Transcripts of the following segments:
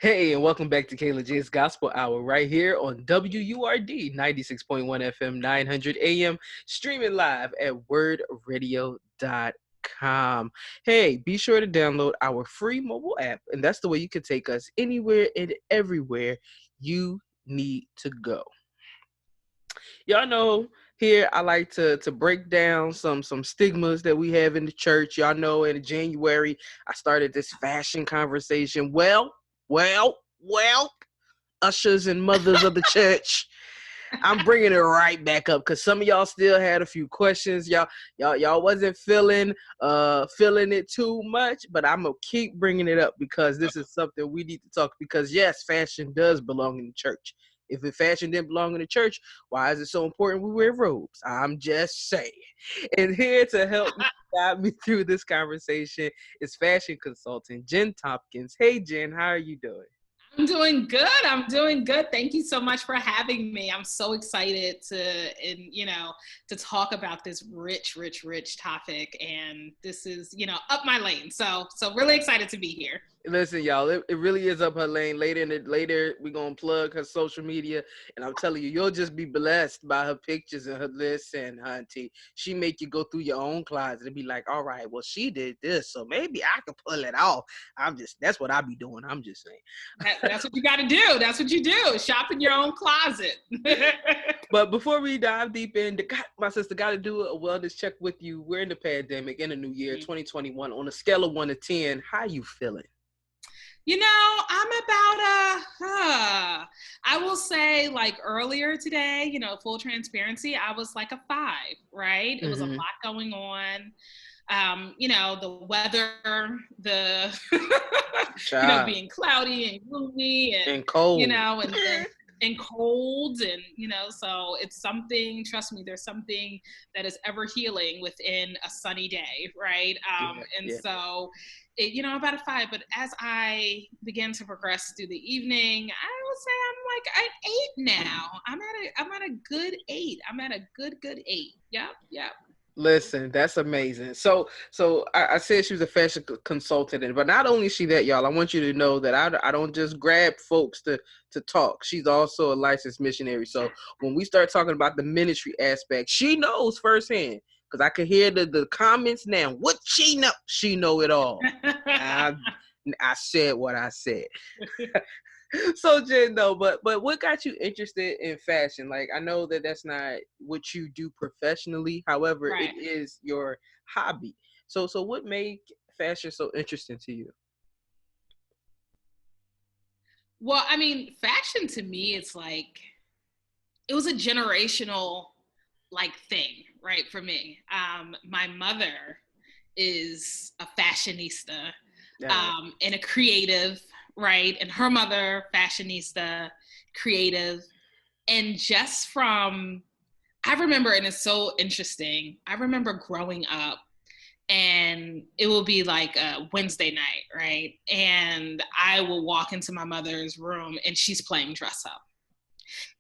Hey, and welcome back to Kayla J's Gospel Hour right here on WURD 96.1 FM 900 AM, streaming live at wordradio.com. Hey, be sure to download our free mobile app, and that's the way you can take us anywhere and everywhere you need to go. Y'all know here I like to break down some stigmas that we have in the church. Y'all know in January I started this fashion conversation. Well, ushers and mothers of the church. I'm bringing it right back up because some of y'all still had a few questions. Y'all wasn't feeling it too much, but I'm gonna keep bringing it up because this is something we need to talk. Because yes, fashion does belong in the church. If the fashion didn't belong in the church, why is it so important we wear robes? I'm just saying. And here to help guide me through this conversation is fashion consultant Jenn Tompkins. Hey Jenn, how are you doing? I'm doing good. Thank you so much for having me. I'm so excited to talk about this rich topic. And this is, up my lane. So really excited to be here. Listen, y'all, it really is up her lane. Later, we're going to plug her social media. And I'm telling you, you'll just be blessed by her pictures and her lists and her auntie. She make you go through your own closet and be like, all right, well, she did this, so maybe I could pull it off. That's what I be doing. I'm just saying. That's what you got to do. That's what you do. Shop in your own closet. But before we dive deep in, my sister got to do a wellness check with you. We're in the pandemic in the new year, 2021. On a scale of 1 to 10, how you feeling? I'm about I will say like earlier today, full transparency, I was like a 5, right? It was a lot going on. The weather, being cloudy and gloomy and cold, and cold, and so it's something, trust me, there's something that is ever healing within a sunny day, right? So about a 5, but as I began to progress through the evening, I would say I'm like an 8 now. I'm at a good 8. I'm at a good 8. Yep. Listen, that's amazing. So I said she was a fashion consultant, but not only is she that, y'all, I want you to know that I don't just grab folks to talk. She's also a licensed missionary. So when we start talking about the ministry aspect, she knows firsthand. Because I could hear the comments now. What she know? She know it all. I said what I said. So Jenn, though, but what got you interested in fashion? Like, I know that that's not what you do professionally. However, Right. It is your hobby. So what made fashion so interesting to you? Well, I mean, fashion to me, it's like, it was a generational like thing, right? For me, my mother is a fashionista, and a creative, right? And her mother, fashionista, creative. And just from, I remember, and it's so interesting, I remember growing up and it will be like a Wednesday night, right? And I will walk into my mother's room and she's playing dress up.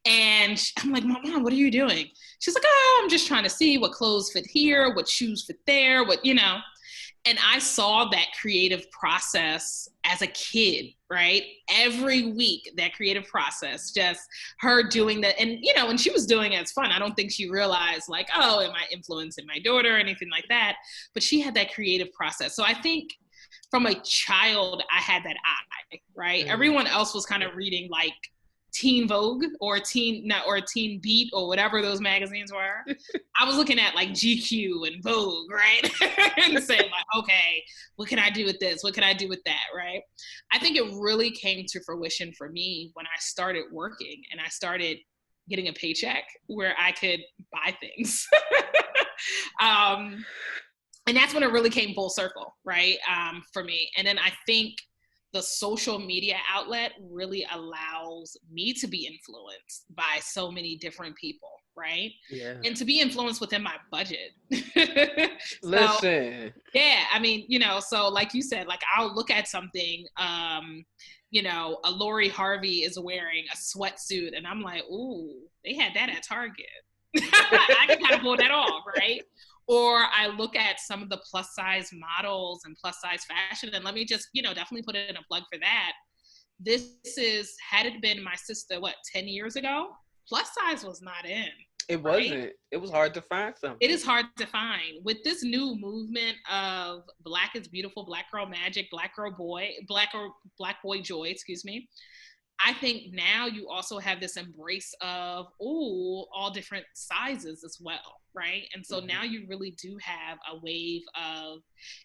And I'm like, Mom, what are you doing? She's like, oh, I'm just trying to see what clothes fit here, what shoes fit there, And I saw that creative process as a kid, right? Every week, that creative process, just her doing that. And, when she was doing it, it's fun. I don't think she realized like, oh, am I influencing my daughter or anything like that? But she had that creative process. So I think from a child, I had that eye, right? Mm-hmm. Everyone else was kind of reading like Teen Vogue or Teen Beat or whatever those magazines were. I was looking at like GQ and Vogue, right? And saying like, okay, what can I do with this? What can I do with that, right? I think it really came to fruition for me when I started working and I started getting a paycheck where I could buy things. And that's when it really came full circle, right? For me. And then I think the social media outlet really allows me to be influenced by so many different people, right? Yeah. And to be influenced within my budget. Listen. Yeah, I mean, so like you said, like I'll look at something, a Lori Harvey is wearing a sweatsuit and I'm like, ooh, they had that at Target. I can kind of pull that off, right? Or I look at some of the plus size models and plus size fashion, and let me just, definitely put in a plug for that. had it been my sister, 10 years ago, plus size was not in. It right? wasn't. It was hard to find something. It is hard to find. With this new movement of Black is beautiful, Black girl magic, Black boy joy, excuse me. I think now you also have this embrace of all different sizes as well, right? And so now you really do have a wave of,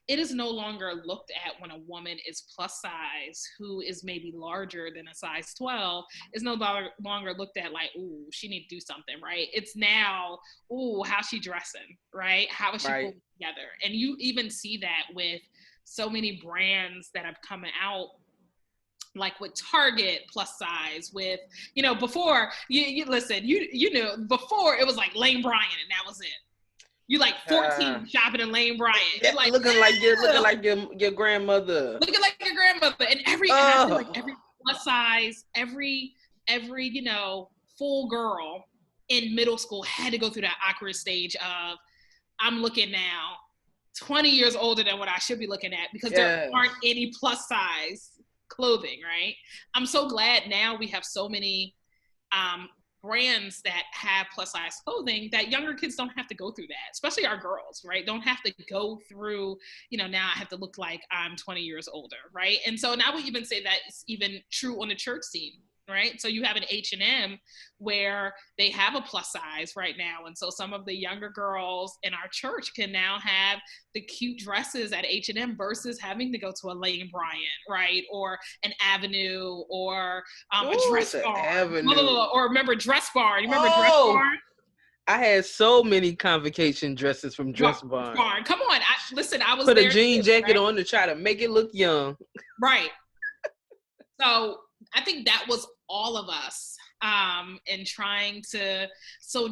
it is no longer looked at when a woman is plus size who is maybe larger than a size 12, is no longer looked at like, ooh, she need to do something, right? It's now, ooh, how's she dressing, right? How is she pulling together? And you even see that with so many brands that have come out, like with Target plus size, with, before you listen, you know, before it was like Lane Bryant and that was it. You like 14 shopping in Lane Bryant. Yeah, you're like looking like your grandmother. Looking like your grandmother. And I feel like every plus size, every full girl in middle school had to go through that awkward stage of, I'm looking now 20 years older than what I should be looking at, because there aren't any plus size clothing, right? I'm so glad now we have so many brands that have plus size clothing that younger kids don't have to go through that, especially our girls, right? Don't have to go through, now I have to look like I'm 20 years older, right? And so now we even say that it's even true on the church scene, right? So you have an H&M where they have a plus size right now. And so some of the younger girls in our church can now have the cute dresses at H&M versus having to go to a Lane Bryant, right? Or an Avenue, or a Dress Barn. Or remember Dress Barn? You remember Dress Barn? I had so many convocation dresses from Dress Barn. Come on. I was put there a jean jacket on to try to make it look young. Right. So I think that was all of us and trying to, so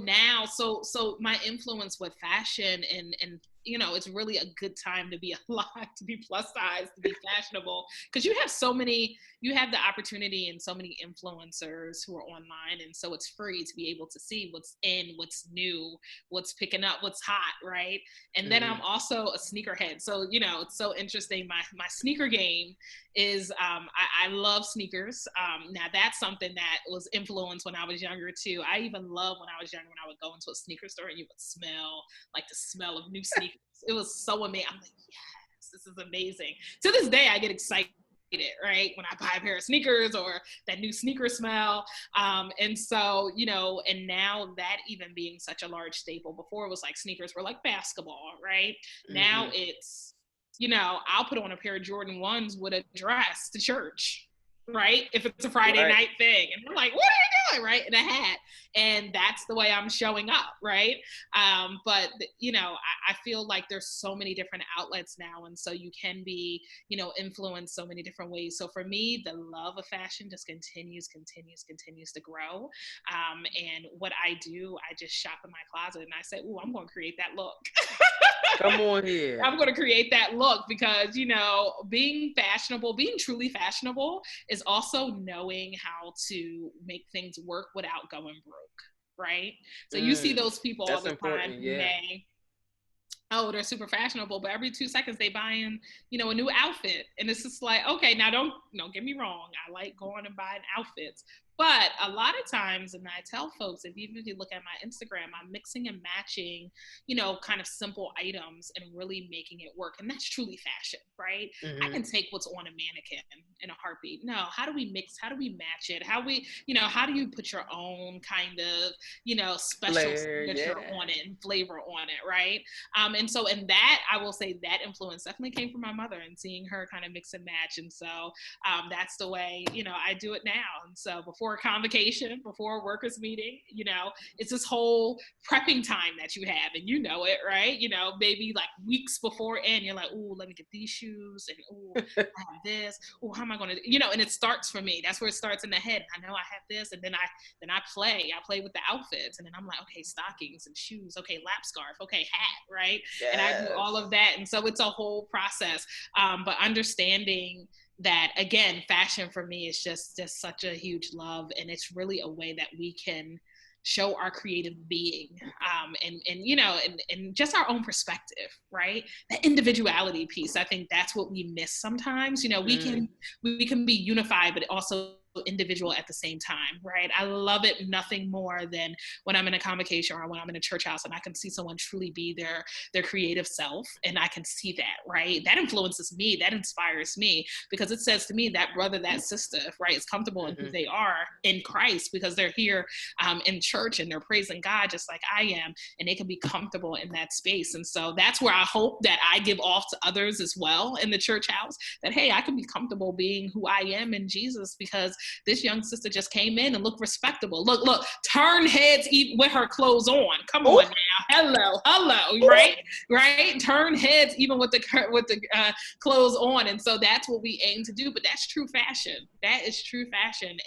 my influence with fashion and it's really a good time to be alive, to be plus size, to be fashionable, because you have the opportunity and so many influencers who are online, and so it's free to be able to see what's in, what's new, what's picking up, what's hot, right? And then I'm also a sneakerhead, so it's so interesting. My sneaker game is I love sneakers. Now that's something that was influenced when I was younger too. I even love when I was younger, when I would go into a sneaker store and you would smell like the smell of new sneakers. It was so amazing. I'm like, yes, this is amazing. To this day, I get excited, right, when I buy a pair of sneakers or that new sneaker smell. And so, and now that even being such a large staple, before it was like sneakers were like basketball, right? Now it's, I'll put on a pair of Jordan 1s with a dress to church, right? If it's a Friday night thing. And we're like, what are you doing, right? And a hat. And that's the way I'm showing up, right? But, I feel like there's so many different outlets now. And so you can be, influenced so many different ways. So for me, the love of fashion just continues to grow. And what I do, I just shop in my closet and I say, ooh, I'm going to create that look. Come on here. I'm going to create that look because, being fashionable, being truly fashionable is also knowing how to make things work without going broke, right? So you see those people all the time who they're super fashionable, but every 2 seconds they buying, a new outfit. And it's just like, okay, now don't get me wrong. I like going and buying outfits. But a lot of times, and I tell folks, if you look at my Instagram, I'm mixing and matching, kind of simple items and really making it work. And that's truly fashion, right? I can take what's on a mannequin in a heartbeat. No, how do we mix? How do we match it? How do you put your own kind of, special signature on it and flavor on it, right? And so, and that, I will say that influence definitely came from my mother and seeing her kind of mix and match. And so that's the way, I do it now. And so before a convocation, before a workers meeting, it's this whole prepping time that you have, and it, right? Maybe like weeks before, and you're like, oh, let me get these shoes, and oh, I have this. Oh, how am I going to, and it starts for me. That's where it starts in the head. I know I have this, and then I play with the outfits, and then I'm like, okay, stockings and shoes, okay, lap scarf, okay, hat, right? Yes. And I do all of that, and so it's a whole process. But understanding that, again, fashion for me is just such a huge love, and it's really a way that we can show our creative being, and just our own perspective, right? That individuality piece, I think that's what we miss sometimes. We can be unified, but also individual at the same time, right? I love it nothing more than when I'm in a convocation or when I'm in a church house and I can see someone truly be their creative self, and I can see that, right? That influences me, that inspires me, because it says to me that brother, that sister, right, is comfortable in who they are in Christ, because they're here in church and they're praising God just like I am, and they can be comfortable in that space. And so that's where I hope that I give off to others as well in the church house, that, hey, I can be comfortable being who I am in Jesus, because this young sister just came in and looked respectable. Look, turn heads with her clothes on. Come on now. Hello, right? Turn heads even with the clothes on. And so that's what we aim to do. But that's true fashion. That is true fashion.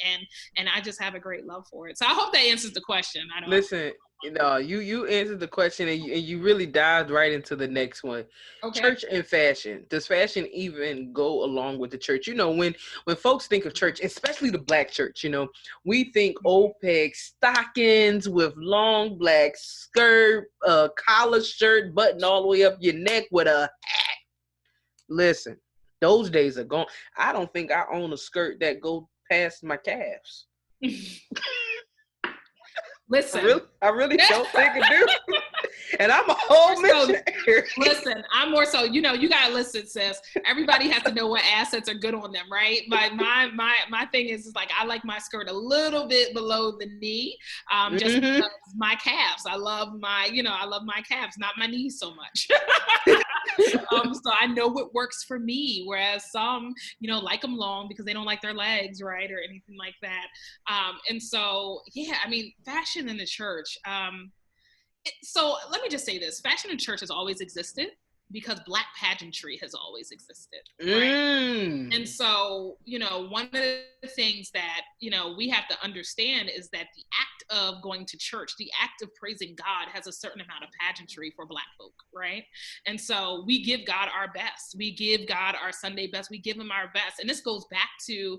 And I just have a great love for it. So I hope that answers the question. Listen, you answered the question, and you really dived right into the next one. Okay. Church and fashion. Does fashion even go along with the church? When folks think of church, especially the Black church, we think old peg stockings with long black skirt, collar shirt, button all the way up your neck with a hat. Listen, those days are gone. I don't think I own a skirt that go past my calves. Listen, I really don't think I do. And I'm a whole missionary. Listen, I'm more so, you gotta listen, sis. Everybody has to know what assets are good on them, right? My thing is like, I like my skirt a little bit below the knee, just because my calves. I love my calves, not my knees so much. So I know what works for me, whereas some, like them long because they don't like their legs, right, or anything like that. And so, yeah, I mean, fashion in the church. So let me just say this: fashion in church has always existed because Black pageantry has always existed, right? And so, one of the things that, we have to understand is that the act of going to church, the act of praising God, has a certain amount of pageantry for Black folk, right? And so we give God our best. We give God our Sunday best. We give him our best. And this goes back to,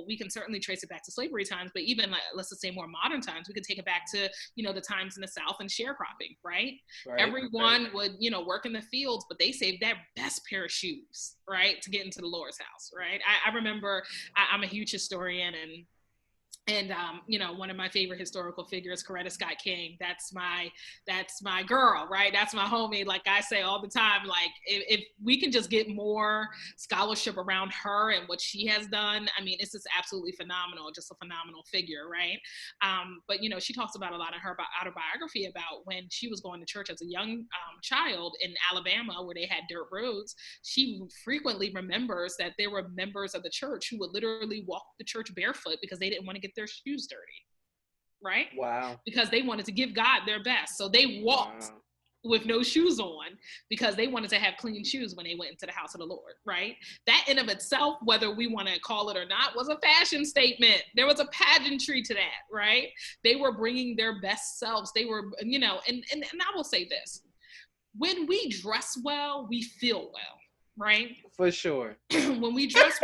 we can certainly trace it back to slavery times, but even let's just say more modern times, we can take it back to, the times in the South and sharecropping, right? Everyone would, work in the fields, but they saved their best pair of shoes, right, to get into the Lord's house, right? I remember, I'm a huge historian, and one of my favorite historical figures, Coretta Scott King, that's my girl, right? That's my homie. Like I say all the time, like if we can just get more scholarship around her and what she has done, it's just absolutely phenomenal, just a phenomenal figure, right? But she talks about a lot in her autobiography about when she was going to church as a young child in Alabama, where they had dirt roads. She frequently remembers that there were members of the church who would literally walk the church barefoot because they didn't want to get their shoes dirty, right? Wow. Because they wanted to give God their best. So they walked with no shoes on because they wanted to have clean shoes when they went into the house of the Lord, right? That in of itself, whether we want to call it or not, was a fashion statement. There was a pageantry to that, right? They were bringing their best selves. They were, and I will say this: when we dress well, we feel well. Right? For sure. When we dress,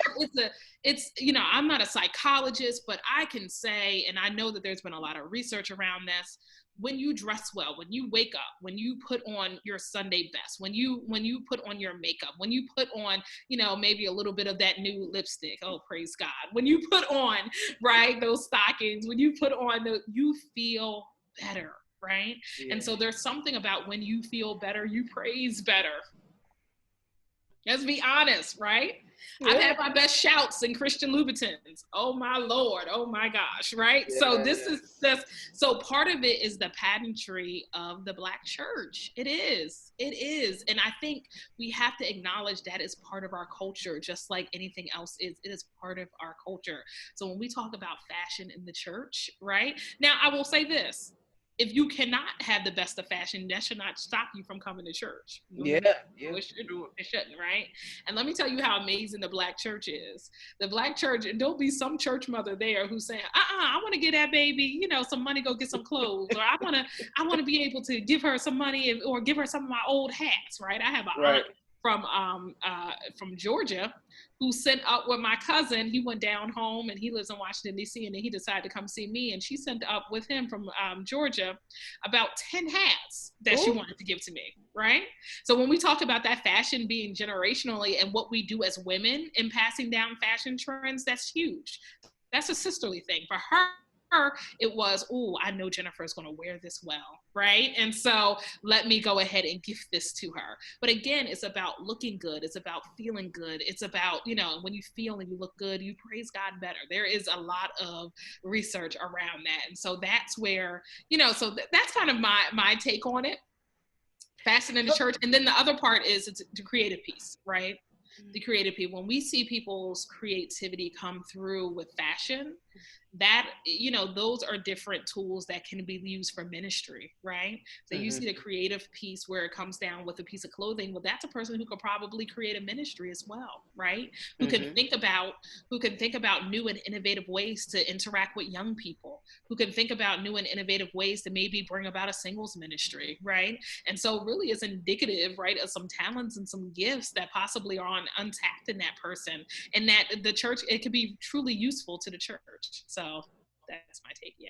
it's I'm not a psychologist, but I can say, and I know that there's been a lot of research around this, when you dress well, when you wake up, when you put on your Sunday best, when you put on your makeup, when you put on, maybe a little bit of that new lipstick, oh, praise God, when you put on, right, those stockings, when you put on you feel better, right? Yeah. And so there's something about when you feel better, you praise better. Let's be honest, right? Yeah. I've had my best shouts in Christian Louboutins. Oh my Lord, oh my gosh, right? Yeah. So this is just, so part of it is the pageantry of the Black church. It is. And I think we have to acknowledge that is part of our culture, just like anything else is. It is part of our culture. So when we talk about fashion in the church, right? Now, I will say this. If you cannot have the best of fashion, that should not stop you from coming to church. It shouldn't, right? And let me tell you how amazing the Black church is. The Black church, and there'll be some church mother there who's saying, I want to get that baby, some money, go get some clothes, or I want to be able to give her some money or give her some of my old hats, right? I have an aunt from Georgia, who sent up with my cousin. He went down home, and he lives in Washington, D.C., and then he decided to come see me, and she sent up with him from Georgia about 10 hats that she wanted to give to me, right? So when we talk about that fashion being generationally and what we do as women in passing down fashion trends, that's huge. That's a sisterly thing. For her, it was, oh, I know Jennifer is going to wear this well, right? And so let me go ahead and gift this to her. But again, it's about looking good. It's about feeling good. It's about, when you feel and you look good, you praise God better. There is a lot of research around that. And so that's where, that's kind of my take on it. Fashion in the church. And then the other part is it's the creative piece, right? The creative people. When we see people's creativity come through with fashion, that, those are different tools that can be used for ministry, right? So you see the creative piece where it comes down with a piece of clothing. Well, that's a person who could probably create a ministry as well, right? Who can think about new and innovative ways to interact with young people, who can think about new and innovative ways to maybe bring about a singles ministry, right? And so really is indicative, right, of some talents and some gifts that possibly are untapped in that person, and that the church, it could be truly useful to the church. So that's my take. Yeah.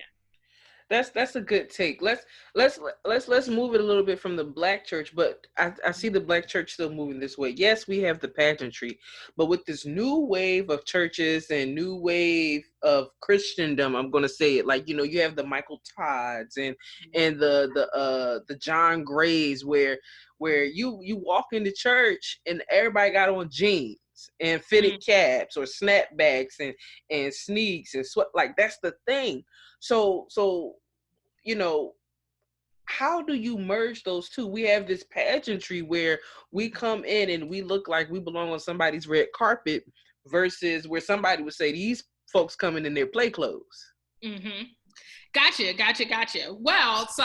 That's a good take. Let's move it a little bit from the Black church, but I see the Black church still moving this way. Yes, we have the pageantry, but with this new wave of churches and new wave of Christendom, I'm gonna say it like, you have the Michael Todds and the John Grays, where you walk into church and everybody got on jeans and fitted caps or snapbacks and sneaks and sweat. Like, that's the thing. So how do you merge those two? We have this pageantry where we come in and we look like we belong on somebody's red carpet, versus where somebody would say these folks coming in their play clothes. Gotcha. Well, so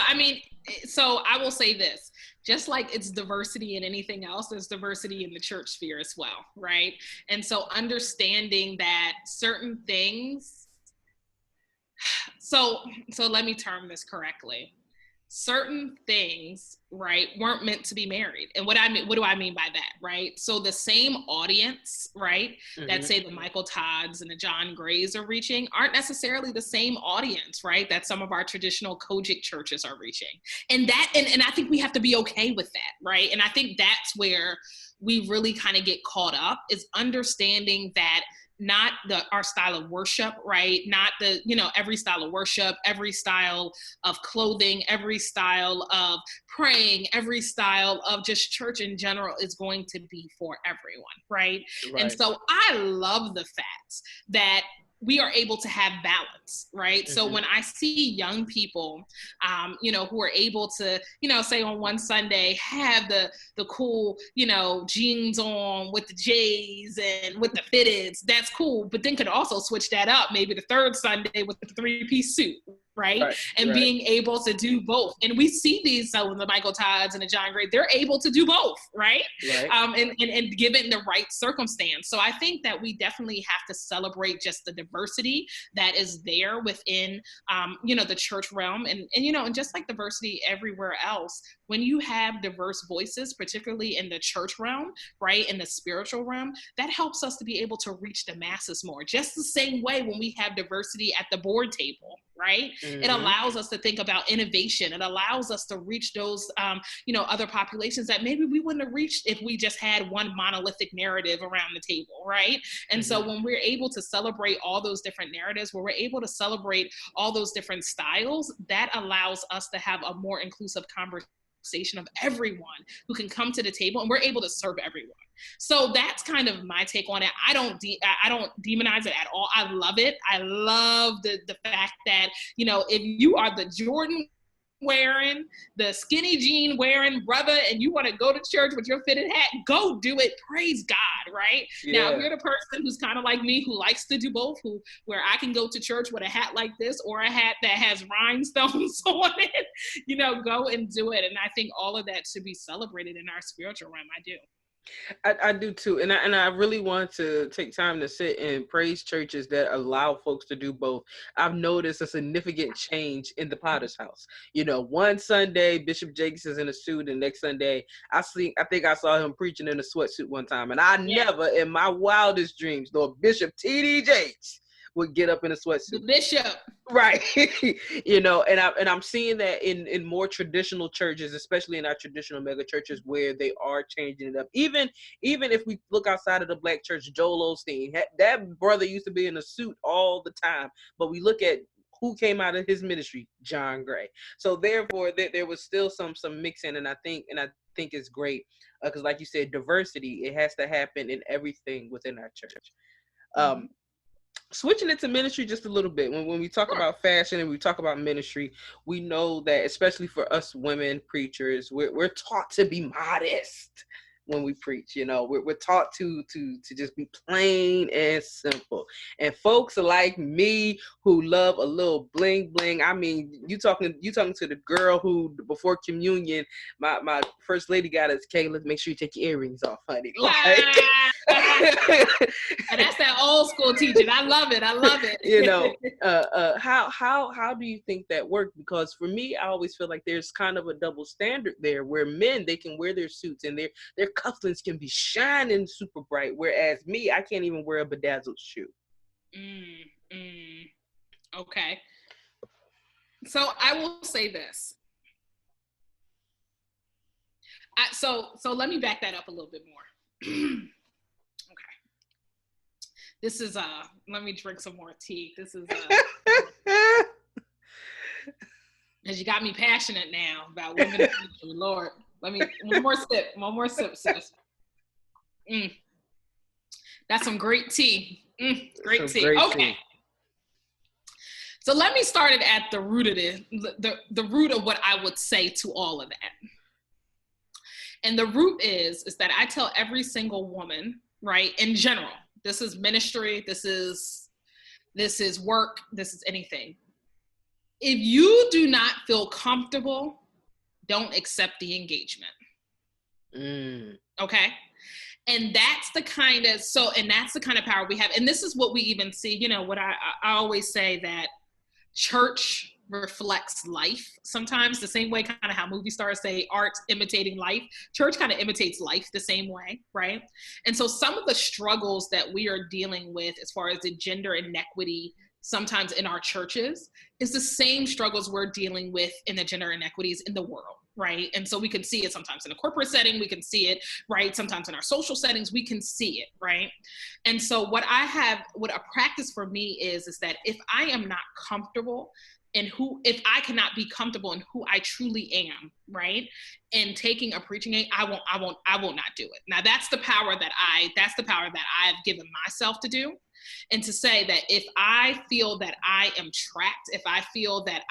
I will say this, just like it's diversity in anything else, there's diversity in the church sphere as well, right? And so understanding that certain things, so let me term this correctly. Certain things, right, weren't meant to be married. And what do I mean by that, right? So the same audience, right, that say the Michael Todds and the John Grays are reaching aren't necessarily the same audience, right, that some of our traditional Kojic churches are reaching. And I think we have to be okay with that, right? And I think that's where we really kind of get caught up, is understanding that not our style of worship, right? Not every style of worship, every style of clothing, every style of praying, every style of just church in general is going to be for everyone, right? And so I love the fact that we are able to have balance, right? So when I see young people, who are able to, say on one Sunday have the cool, jeans on with the J's and with the fitteds, that's cool. But then could also switch that up maybe the third Sunday with the 3-piece suit, right? And being able to do both. And we see these, so the Michael Todds and the John Gray, they're able to do both, right? And given the right circumstance. So I think that we definitely have to celebrate just the diversity that is there within, the church realm, and just like diversity everywhere else. When you have diverse voices, particularly in the church realm, right, in the spiritual realm, that helps us to be able to reach the masses more. Just the same way when we have diversity at the board table, right? It allows us to think about innovation. It allows us to reach those, other populations that maybe we wouldn't have reached if we just had one monolithic narrative around the table, right? And so when we're able to celebrate all those different narratives, where we're able to celebrate all those different styles, that allows us to have a more inclusive conversation of everyone who can come to the table, and we're able to serve everyone. So that's kind of my take on it. I don't demonize it at all. I love it. I love the fact that, if you are the Jordan wearing, the skinny jean wearing brother, and you want to go to church with your fitted hat, go do it. Praise God, right? Now, if you're the person who's kind of like me, who likes to do both, where I can go to church with a hat like this or a hat that has rhinestones on it, go and do it. And I think all of that should be celebrated in our spiritual realm. I do. I do too, and I really want to take time to sit and praise churches that allow folks to do both. I've noticed a significant change in the Potter's house. You know, one Sunday Bishop Jakes is in a suit, and next Sunday I think I saw him preaching in a sweatsuit one time, and I Yeah, never in my wildest dreams thought Bishop T.D. Jakes would get up in a the sweatsuit. bishop. Right. You know, and I'm seeing that in more traditional churches, especially in our traditional mega churches, where they are changing it up. Even if we look outside of the black church, Joel Osteen, that brother used to be in a suit all the time, but we look at who came out of his ministry, John Gray. So therefore there was still some mixing, and I think it's great, because like you said, diversity, it has to happen in everything within our church. Mm-hmm. um Switching into ministry just a little bit, when we talk Sure. about fashion and we talk about ministry, we know that especially for us women preachers, we're taught to be modest when we preach. You know, we're taught to just be plain and simple. And folks like me who love a little bling bling, I mean, you talking to the girl who before communion, my first lady got us, Kayla, make sure you take your earrings off, honey. Okay. And that's that old school teaching. I love it. I love You know, it. how do you think that worked? Because for me, I always feel like there's kind of a double standard there, where men, they can wear their suits and their cufflinks can be shining super bright, whereas me, I can't even wear a bedazzled shoe. mm, mm. Okay. So I will say this. So let me back that up a little bit more. Okay. This is let me drink some more tea. This is because you got me passionate now about women in ministry. Lord, let me one more sip, sis. Mm, that's some great tea. Great Some tea. great Okay. tea. So let me start it at the root of the root of what I would say to all of that. And the root is that I tell every single woman, right, in general, this is ministry, this is work, this is anything. If you do not feel comfortable, don't accept the engagement. Okay? And that's the kind of power we have. And this is what we even see, you know, what I always say, that church reflects life sometimes, the same way kind of how movie stars say art imitating life. Church kind of imitates life the same way, right? And so some of the struggles that we are dealing with as far as the gender inequity sometimes in our churches is the same struggles we're dealing with in the gender inequities in the world, right? And so we can see it sometimes in a corporate setting, we can see it, right? Sometimes in our social settings, we can see it, right? And so what a practice for me is that if I am not comfortable if I cannot be comfortable in who I truly am, right? And taking a preaching aid, I will not do it. Now that's the power that I've given myself to do. And to say that if I feel that I am trapped, if I feel that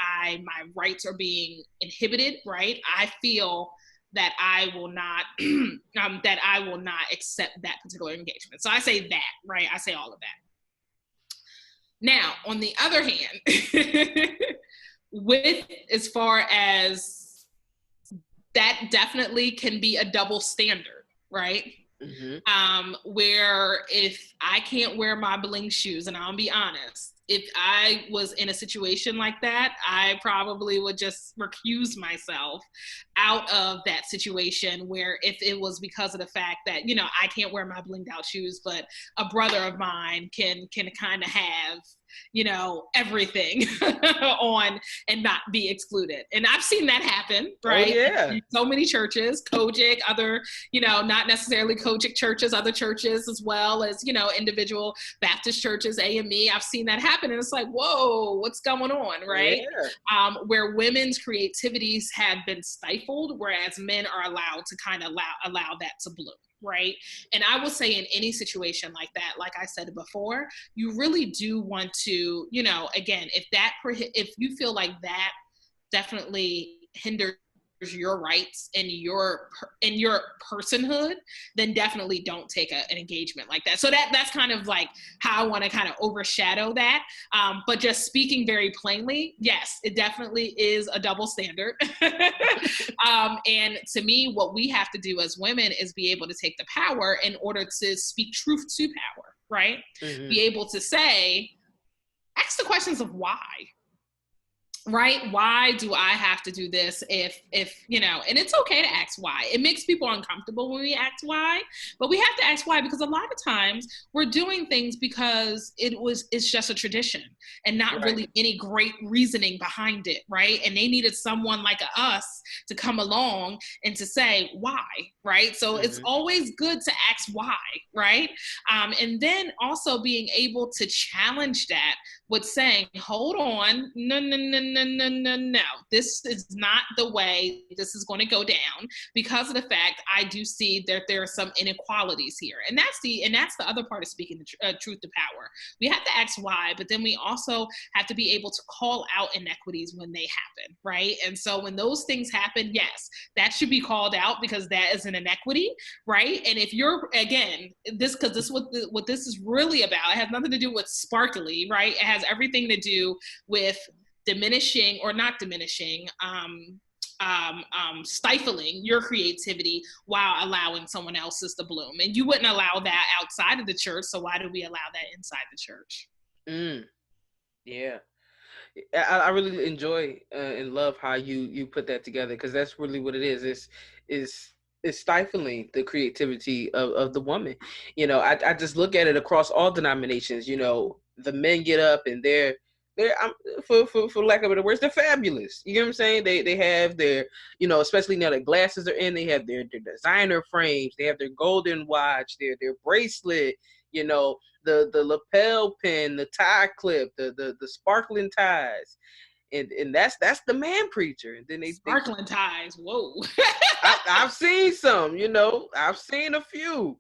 my rights are being inhibited, right? I feel that I will not accept that particular engagement. So I say that, right? I say all of that. Now, on the other hand, with as far as that definitely can be a double standard, right? Mm-hmm. Where if I can't wear my bling shoes, and I'll be honest, if I was in a situation like that, I probably would just recuse myself out of that situation, where if it was because of the fact that, you know, I can't wear my blinged out shoes, but a brother of mine can kind of have, you know, everything on and not be excluded. And I've seen that happen, right? Oh yeah. In so many churches, Kojic, other, you know, not necessarily Kojic churches, other churches, as well as, you know, individual Baptist churches, AME. I've seen that happen. And it's like, whoa, what's going on, right? Yeah. Where women's creativities have been stifled, whereas men are allowed to kind of allow that to bloom. Right. And I will say in any situation like that, like I said before, you really do want to, you know, again, if you feel like that definitely hinders your rights and your personhood, then definitely don't take an engagement like that. So that's kind of like how I want to kind of overshadow that. But just speaking very plainly, yes, it definitely is a double standard. And to me, what we have to do as women is be able to take the power in order to speak truth to power, right? Mm-hmm. Be able to say, ask the questions of why. Right? Why do I have to do this if and it's okay to ask why. It makes people uncomfortable when we ask why, but we have to ask why because a lot of times we're doing things because it's just a tradition and not really any great reasoning behind it, right? And they needed someone like us to come along and to say why, right? So it's always good to ask why, right? And then also being able to challenge that with saying, hold on, no. This is not the way this is going to go down because of the fact I do see that there are some inequalities here. And that's the other part of speaking the truth to power. We have to ask why, but then we also have to be able to call out inequities when they happen, right? And so when those things happen, yes, that should be called out because that is an inequity, right? And if you're, again, because this is what this is really about. It has nothing to do with sparkly, right? It has everything to do with diminishing or not diminishing, stifling your creativity while allowing someone else's to bloom. And you wouldn't allow that outside of the church, so why do we allow that inside the church? Yeah. I really enjoy and love how you put that together because that's really what it is. It's stifling the creativity of the woman. I just look at it across all denominations. The men get up and they're for lack of better words, they're fabulous. You know what I'm saying? They have their, especially now that glasses are in, they have their designer frames, they have their golden watch, their bracelet, the lapel pin, the tie clip, the sparkling ties. And that's the man preacher. And then sparkling ties. Whoa. I've seen some, I've seen a few.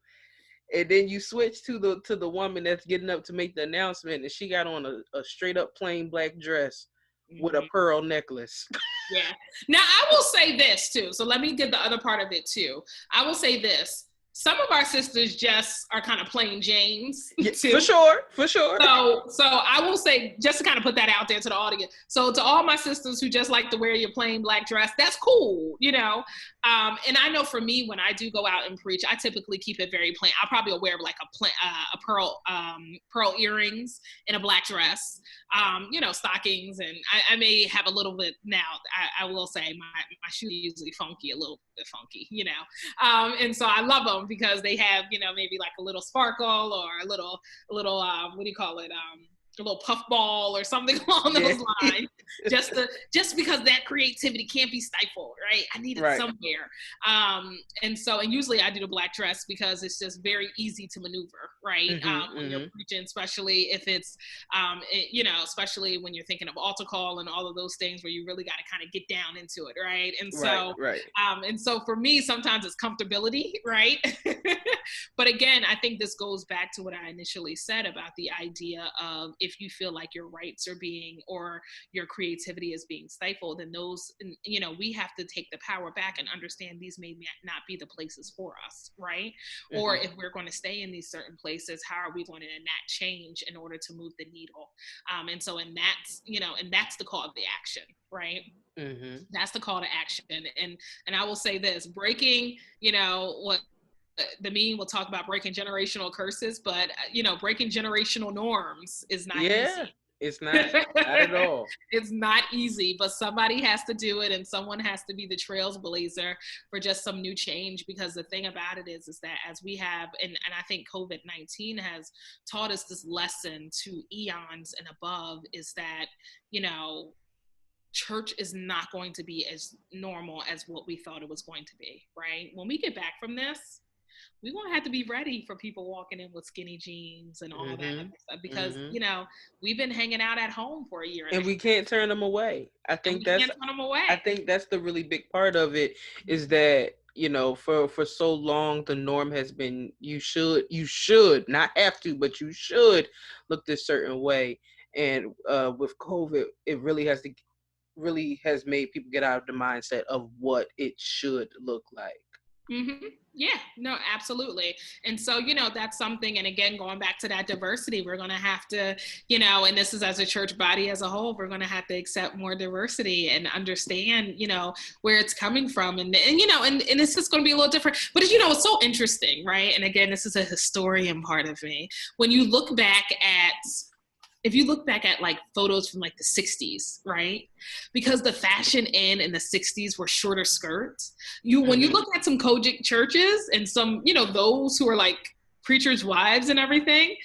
And then you switch to the woman that's getting up to make the announcement, and she got on a straight up plain black dress with a pearl necklace. Yeah. Now I will say this too. So let me get the other part of it too. I will say this. Some of our sisters just are kind of plain Janes. Yeah, for sure. So I will say, just to kind of put that out there to the audience. So to all my sisters who just like to wear your plain black dress, that's cool, And I know for me, when I do go out and preach, I typically keep it very plain. I'll probably wear like a pearl earrings and a black dress, stockings, and I may have a little bit now. I will say my shoes are usually funky, a little bit funky, and so I love them because they have, maybe like a little sparkle or a little what do you call it? A little puff ball or something along those lines, just because that creativity can't be stifled, right? I need it somewhere. And usually I do the black dress because it's just very easy to maneuver, right? When you're preaching, especially if it's, especially when you're thinking of altar call and all of those things where you really got to kind of get down into it, right? And so, and so for me, sometimes it's comfortability, right? But again, I think this goes back to what I initially said about the idea of if you feel like your rights are being or your creativity is being stifled, then those, we have to take the power back and understand these may not be the places for us, right? Or if we're going to stay in these certain places, how are we going to enact change in order to move the needle? And that's the call of the action, right? That's the call to action. And I will say this, breaking, what the meme will talk about breaking generational curses, but breaking generational norms is not easy. It's not at all. It's not easy, but somebody has to do it, and someone has to be the trailblazer for just some new change. Because the thing about it is that as we have, and I think COVID-19 has taught us this lesson to eons and above, is that church is not going to be as normal as what we thought it was going to be, right? When we get back from this, we're going to have to be ready for people walking in with skinny jeans and all that other stuff because, we've been hanging out at home for a year. And we can't turn them away. I think that's the really big part of it is that, for so long, the norm has been, you should not have to, but you should look this certain way. And with COVID, it really has to really has made people get out of the mindset of what it should look like. Mm-hmm. Yeah, no, absolutely. And so, that's something, and again, going back to that diversity, we're going to have to, and this is as a church body as a whole, we're going to have to accept more diversity and understand, where it's coming from. And this is going to be a little different, but it's so interesting, right? And again, this is a historian part of me. When you look back at, if you look back at like photos from like the 60s, right? Because the fashion in the 60s were shorter skirts. When you look at some Kojic churches and some, those who are like preachers' wives and everything,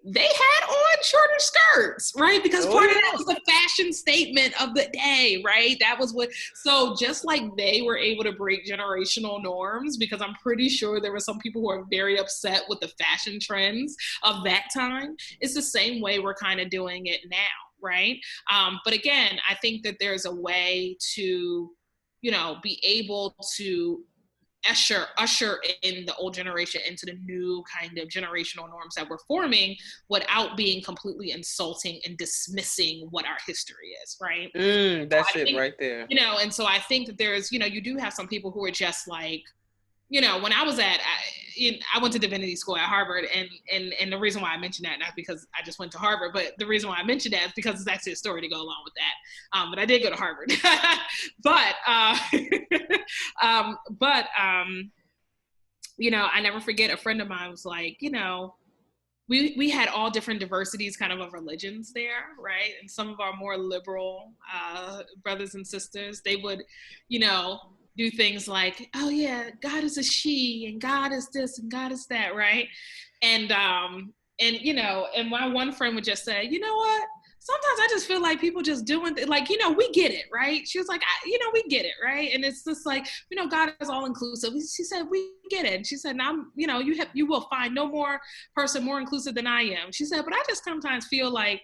they had on shorter skirts, right? Because part of that was the fashion statement of the day, right? That was so just like they were able to break generational norms, because I'm pretty sure there were some people who are very upset with the fashion trends of that time. It's the same way we're kind of doing it now, right? But again, I think that there's a way to, be able to usher in the old generation into the new kind of generational norms that we're forming without being completely insulting and dismissing what our history is, right? That's it right there. And so I think that there's, you do have some people who are just like, when I was I went to divinity school at Harvard, and the reason why I mentioned that, not because I just went to Harvard, but the reason why I mentioned that is because it's actually a story to go along with that. But I did go to Harvard. I never forget, a friend of mine was like, we had all different diversities kind of religions there, right? And some of our more liberal brothers and sisters, they would, do things like, oh yeah, God is a she, and God is this, and God is that, right? And my one friend would just say, you know what? Sometimes I just feel like people just doing like, we get it, right? She was like, we get it, right? And it's just like, God is all inclusive. She said, we get it. And she said, now, you will find no more person more inclusive than I am. She said, but I just sometimes feel like,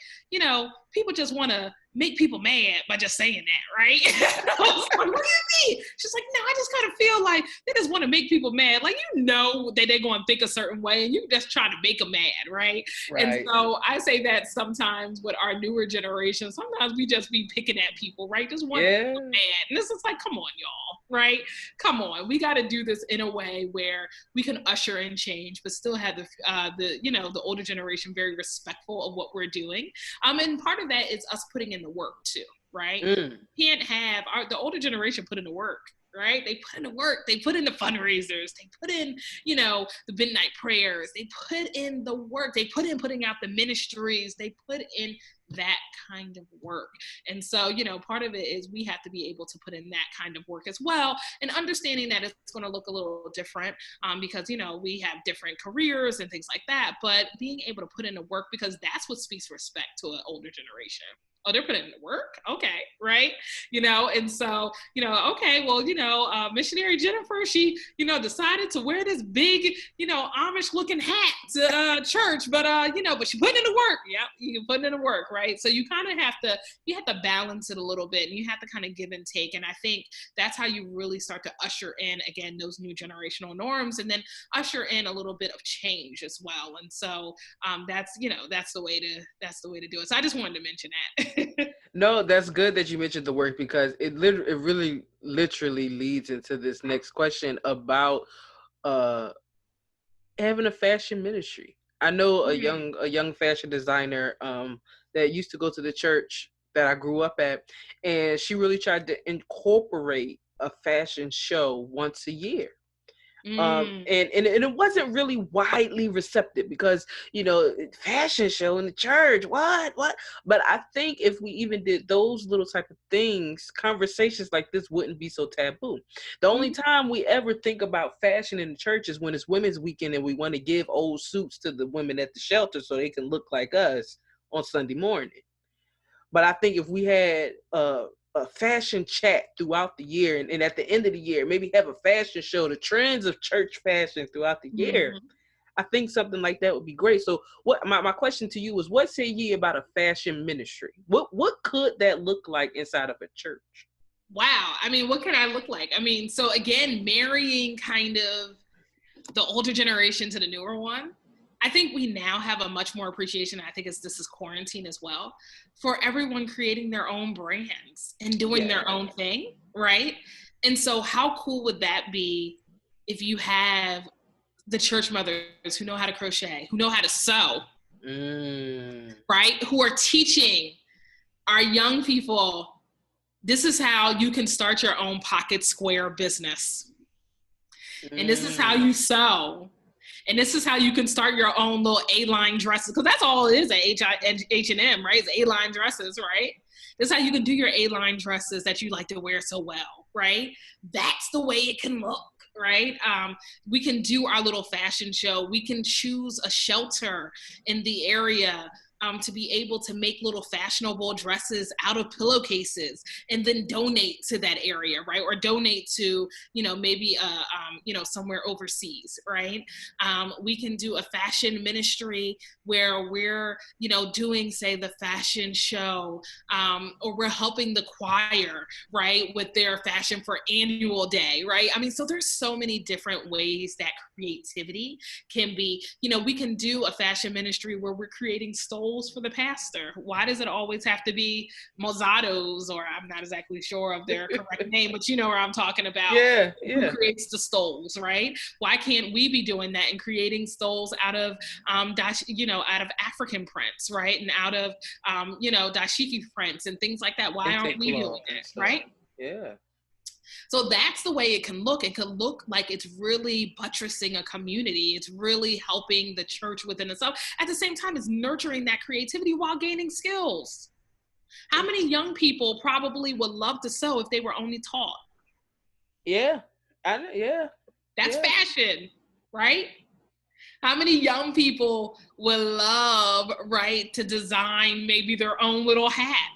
people just want to make people mad by just saying that, right? I was like, what do you mean? She's like, no, I just kind of feel like they just want to make people mad. Like, that they're going to think a certain way, and you just try to make them mad, right? And so I say that sometimes with our newer generation, sometimes we just be picking at people, right? Just want to make them mad. And this is like, come on, y'all, right? Come on. We got to do this in a way where we can usher in change, but still have the older generation very respectful of what we're doing. And part of that is us putting in the work too, right? Can't have the older generation put in the work, right? They put in the work, they put in the fundraisers, they put in, the midnight prayers, they put in the work, they put in putting out the ministries, they put in that kind of work. And so, part of it is we have to be able to put in that kind of work as well, and understanding that it's going to look a little different because, we have different careers and things like that, but being able to put in the work, because that's what speaks respect to an older generation. Oh, they're putting in the work? Okay, right? And so, okay, well, missionary Jennifer, she, decided to wear this big, Amish looking hat to church, but, but she put in the work. Yep, you can put in the work, right? So you kind of have to balance it a little bit, and you have to kind of give and take. And I think that's how you really start to usher in, again, those new generational norms, and then usher in a little bit of change as well. And so that's the way to do it. So I just wanted to mention that. No, that's good that you mentioned the work, because it really literally leads into this next question about having a fashion ministry. I know a young fashion designer that used to go to the church that I grew up at, and she really tried to incorporate a fashion show once a year. And it wasn't really widely receptive, because fashion show in the church, what, but I think if we even did those little type of things, conversations like this wouldn't be so taboo. The only time we ever think about fashion in the church is when it's Women's Weekend and we want to give old suits to the women at the shelter so they can look like us on Sunday morning. But I think if we had a fashion chat throughout the year, and at the end of the year, maybe have a fashion show, the trends of church fashion throughout the year, I think something like that would be great. So what my question to you is, what say ye about a fashion ministry? What could that look like inside of a church? Wow. I mean, what could I look like? I mean, so again, marrying kind of the older generation to the newer one. I think we now have a much more appreciation. I think this is quarantine as well, for everyone creating their own brands and doing their own thing, right? And so how cool would that be if you have the church mothers who know how to crochet, who know how to sew, right? Who are teaching our young people, this is how you can start your own pocket square business. And this is how you sew. And this is how you can start your own little A-line dresses, because that's all it is at H&M, right? It's A-line dresses, right? This is how you can do your A-line dresses that you like to wear so well, right? That's the way it can look, right? We can do our little fashion show. We can choose a shelter in the area to be able to make little fashionable dresses out of pillowcases and then donate to that area, right? Or donate to, maybe, somewhere overseas, right? We can do a fashion ministry where we're, doing, say, the fashion show, or we're helping the choir, right, with their fashion for annual day, right? I mean, so there's so many different ways that creativity can be, we can do a fashion ministry where we're creating stoles for the pastor. Why does it always have to be Mozados, or I'm not exactly sure of their correct name, but you know what I'm talking about. Yeah. Who creates the stoles, right? Why can't we be doing that and creating stoles out of, out of African prints, right? And out of, dashiki prints and things like that. Why aren't we doing that, right? Yeah. So that's the way it can look. It can look like it's really buttressing a community. It's really helping the church within itself. At the same time, it's nurturing that creativity while gaining skills. How many young people probably would love to sew if they were only taught? Yeah. That's fashion, right? How many young people would love, right, to design maybe their own little hat?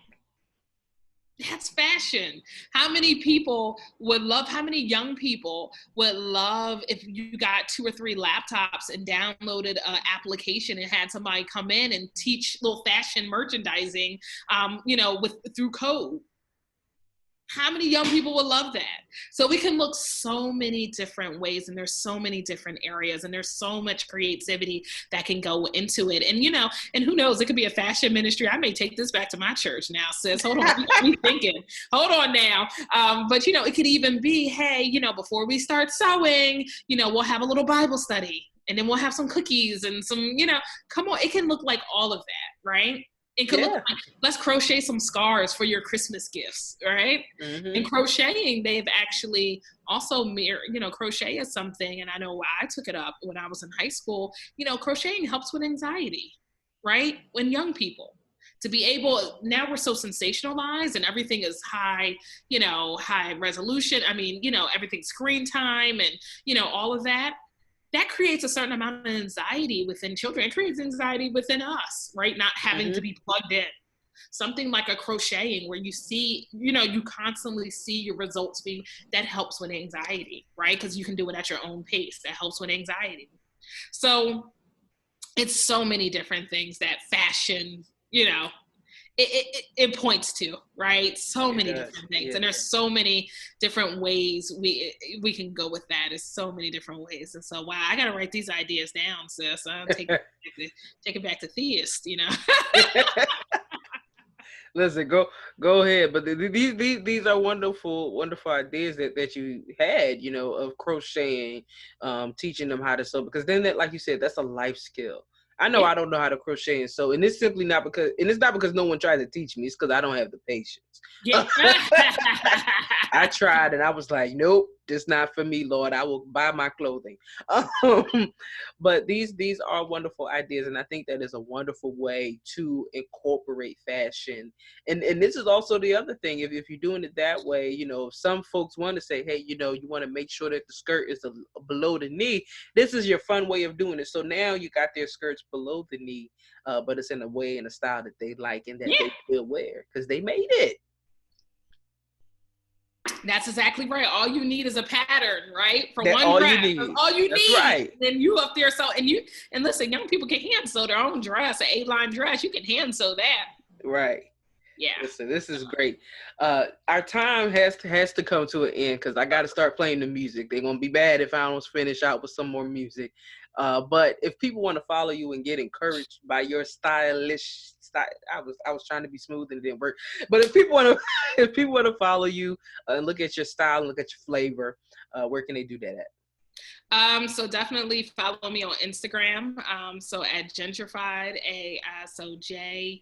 That's fashion. How many young people would love if you got 2 or 3 laptops and downloaded an application and had somebody come in and teach little fashion merchandising, through code? How many young people would love that? So we can look so many different ways, and there's so many different areas, and there's so much creativity that can go into it. And, and who knows, it could be a fashion ministry. I may take this back to my church now, sis. Hold on, we thinking. Hold on now. But, it could even be, hey, before we start sewing, we'll have a little Bible study, and then we'll have some cookies and some, come on, it can look like all of that, right? It could look like, let's crochet some scarves for your Christmas gifts, right? Mm-hmm. And crocheting, they've actually also crochet is something, and I know I took it up when I was in high school. Crocheting helps with anxiety, right? When young people, to be able, now we're so sensationalized and everything is high resolution. I mean, everything's screen time and, all of that. That creates a certain amount of anxiety within children. It creates anxiety within us, right? Not having to be plugged in. Something like a crocheting where you see, you constantly see your results that helps with anxiety, right? Because you can do it at your own pace. That helps with anxiety. So it's so many different things that fashion, it points to, right? So many different things. And there's so many different ways we can go with that. There's so many different ways. And so, wow, I got to write these ideas down, sis. I'll take it back to theist, Listen, go ahead. But these are wonderful ideas that you had, of crocheting, teaching them how to sew, because then like you said, that's a life skill. I know I don't know how to crochet and sew, and it's simply not because no one tried to teach me. It's because I don't have the patience. Yeah. I tried, and I was like, nope, this not for me, Lord. I will buy my clothing. But these are wonderful ideas, and I think that is a wonderful way to incorporate fashion. And this is also the other thing. If you're doing it that way, some folks want to say, hey, you want to make sure that the skirt is below the knee. This is your fun way of doing it. So now you got their skirts below the knee, but it's in a way and a style that they like and that they will wear because they made it. That's exactly right. All you need is a pattern, right? For one dress. That's all you need. Right. Then you up there and listen, young people can hand sew their own dress, an 8-line dress. You can hand sew that. Right. Yeah. Listen, this is great. Our time has to come to an end because I got to start playing the music. They're gonna be bad if I don't finish out with some more music. But if people want to follow you and get encouraged by your stylish style, I was trying to be smooth and it didn't work. But if people want to if people want to follow you and look at your style and look at your flavor, where can they do that at? So definitely follow me on Instagram. So at Gentrified, so JENNTRIFIED,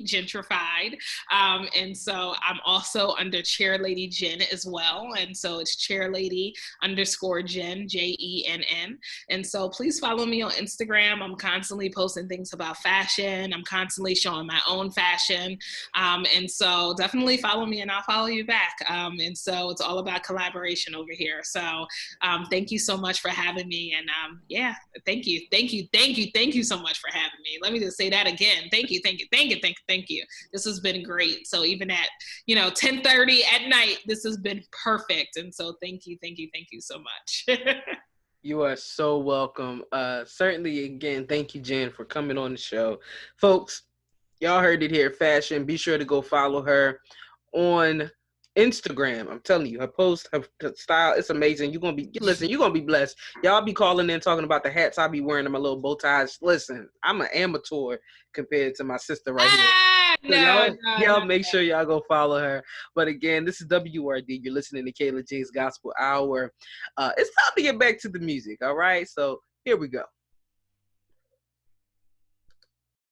Gentrified. And so I'm also under Chair Lady Jenn as well. And so it's Chair Lady _ Jenn, JENN. And so please follow me on Instagram. I'm constantly posting things about fashion. I'm constantly showing my own fashion. And so definitely follow me and I'll follow you back. And so it's all about collaboration over here. So thank you so much for having me. And yeah, thank you so much for having me. Let me just say that again. Thank you. This has been great. So even at 10:30 at night, this has been perfect. And so thank you so much. You are so welcome. Certainly, again, thank you, Jenn, for coming on the show. Folks, y'all heard it here, Fashion. Be sure to go follow her on Instagram. I'm telling you, her post, her style, it's amazing. You're gonna be blessed. Y'all be calling in talking about the hats I be wearing and my little bow ties. Listen, I'm an amateur compared to my sister right here. So y'all make sure y'all go follow her. But again, this is WURD. You're listening to Kayla J's Gospel Hour. It's time to get back to the music. All right, so here we go.